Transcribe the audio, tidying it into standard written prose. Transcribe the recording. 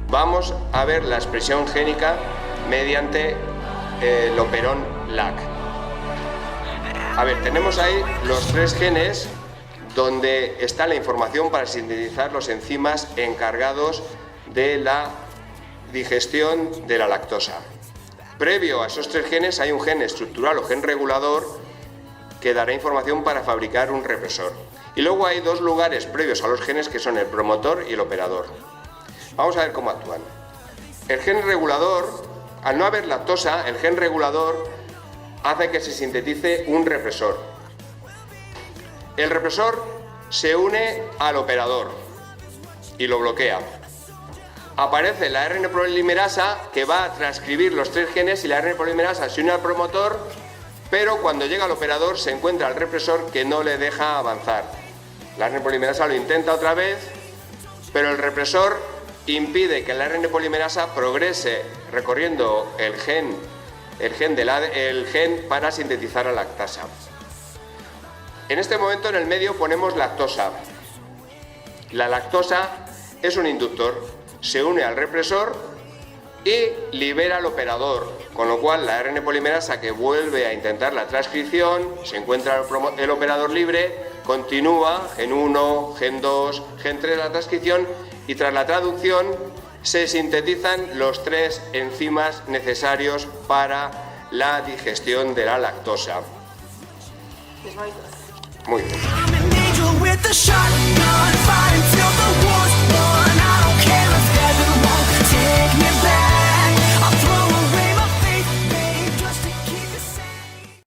Vamos a ver la expresión génica mediante el operón LAC. A ver, tenemos ahí los 3 genes donde está la información para sintetizar los enzimas encargados de la digestión de la lactosa. Previo a esos 3 genes hay un gen estructural o gen regulador que dará información para fabricar un represor. Y luego hay 2 lugares previos a los genes que son el promotor y el operador. Vamos a ver cómo actúan. El gen regulador, al no haber lactosa, el gen regulador hace que se sintetice un represor. El represor se une al operador y lo bloquea. Aparece la ARN polimerasa que va a transcribir los 3 genes y la ARN polimerasa se une al promotor, pero cuando llega al operador se encuentra el represor que no le deja avanzar. La ARN polimerasa lo intenta otra vez, pero el represor impide que la ARN polimerasa progrese recorriendo el gen para sintetizar la lactasa. En este momento en el medio ponemos lactosa. La lactosa es un inductor, se une al represor y libera al operador, con lo cual la ARN polimerasa que vuelve a intentar la transcripción, se encuentra el operador libre, continúa gen 1, gen 2, gen 3 la transcripción y tras la traducción se sintetizan los 3 enzimas necesarios para la digestión de la lactosa. Muy bien.